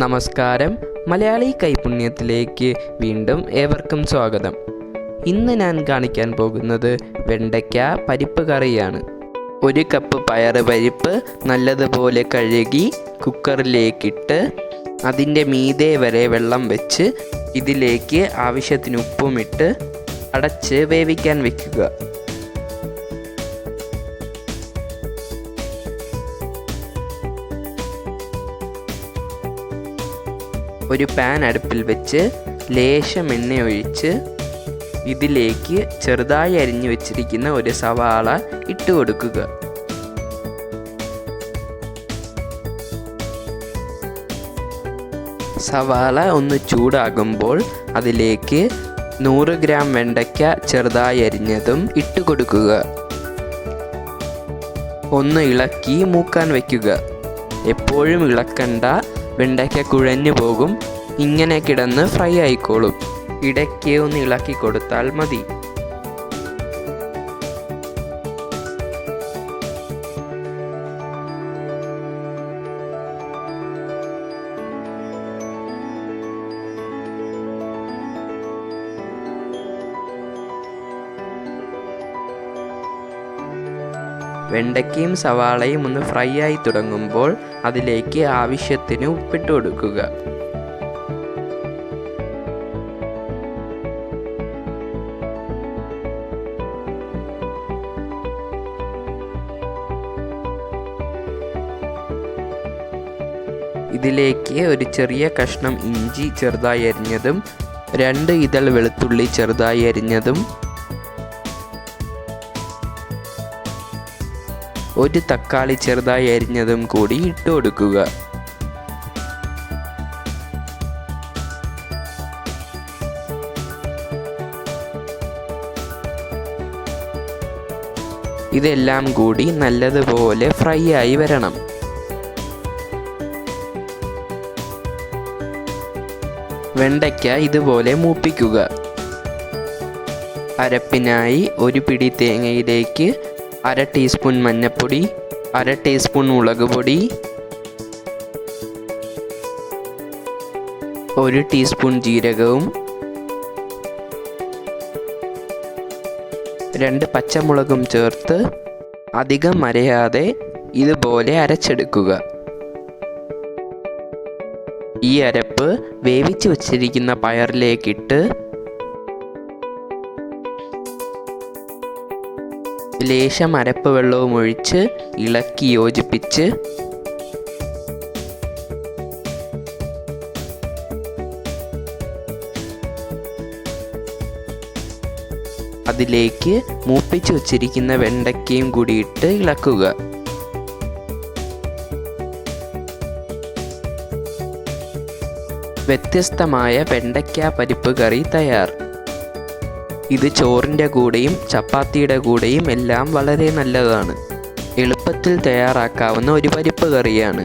നമസ്കാരം, മലയാളി കൈപുണ്യത്തിലേക്ക് വീണ്ടും ഏവർക്കും സ്വാഗതം. ഇന്ന് ഞാൻ കാണിക്കാൻ പോകുന്നത് വെണ്ടയ്ക്ക പരിപ്പ് കറിയാണ്. 1 കപ്പ് പയർ പരിപ്പ് നല്ലതുപോലെ കഴുകി കുക്കറിലേക്കിട്ട് അതിൻ്റെ മീതെ വരെ വെള്ളം വെച്ച് ഇതിലേക്ക് ആവശ്യത്തിന് ഉപ്പുമിട്ട് അടച്ച് വേവിക്കാൻ വയ്ക്കുക. ഒരു പാൻ അടുപ്പിൽ വെച്ച് ലേശം എണ്ണ ഒഴിച്ച് ഇതിലേക്ക് ചെറുതായി അരിഞ്ഞു വെച്ചിരിക്കുന്ന ഒരു സവാള ഇട്ട് കൊടുക്കുക. സവാള ഒന്ന് ചൂടാകുമ്പോൾ അതിലേക്ക് 100 ഗ്രാം വെണ്ടയ്ക്ക ചെറുതായി അരിഞ്ഞതും ഇട്ട് കൊടുക്കുക. ഒന്ന് ഇളക്കി മൂക്കാൻ വയ്ക്കുക. എപ്പോഴും ഇളക്കണ്ട, വെണ്ടയ്ക്ക കുഴഞ്ഞു പോകും. ഇങ്ങനെ കിടന്ന് ഫ്രൈ ആയിക്കോളും. ഇടയ്ക്ക് ഒന്ന് ഇളക്കി കൊടുത്താൽ മതി. വെണ്ടയ്ക്കയും സവാളയും ഒന്ന് ഫ്രൈ ആയി തുടങ്ങുമ്പോൾ അതിലേക്ക് ആവശ്യത്തിന് ഉപ്പിട്ട് കൊടുക്കുക. ഇതിലേക്ക് ഒരു ചെറിയ കഷ്ണം ഇഞ്ചി ചെറുതായി അരിഞ്ഞതും 2 ഇതൾ വെളുത്തുള്ളി ചെറുതായി അരിഞ്ഞതും 1 തക്കാളി ചെറുതായി അരിഞ്ഞതും കൂടി ഇട്ട് കൊടുക്കുക. ഇതെല്ലാം കൂടി നല്ലതുപോലെ ഫ്രൈ ആയി വരണം. വെണ്ടയ്ക്ക ഇതുപോലെ മൂപ്പിക്കുക. അരപ്പിനായി 1 പിടി തേങ്ങയിലേക്ക് 1/2 ടീസ്പൂൺ മഞ്ഞൾപ്പൊടി, 1/2 ടീസ്പൂൺ മുളക് പൊടി, 1 ടീസ്പൂൺ ജീരകവും 2 പച്ചമുളകും ചേർത്ത് അധികം അരയാതെ ഇതുപോലെ അരച്ചെടുക്കുക. ഈ അരപ്പ് വേവിച്ച് വച്ചിരിക്കുന്ന പയറിലേക്കിട്ട് ലേശം അരപ്പ് വെള്ളവും ഒഴിച്ച് ഇളക്കി യോജിപ്പിച്ച് അതിലേക്ക് മൂപ്പിച്ച് വച്ചിരിക്കുന്ന വെണ്ടയ്ക്കയും കൂടി ഇട്ട് ഇളക്കുക. വ്യത്യസ്തമായ വെണ്ടയ്ക്ക പരിപ്പ് കറി തയ്യാർ. ഇത് ചോറിൻ്റെ കൂടെയും ചപ്പാത്തിയുടെ കൂടെയും എല്ലാം വളരെ നല്ലതാണ്. എളുപ്പത്തിൽ തയ്യാറാക്കാവുന്ന ഒരു പരിപ്പ് കറിയാണ്.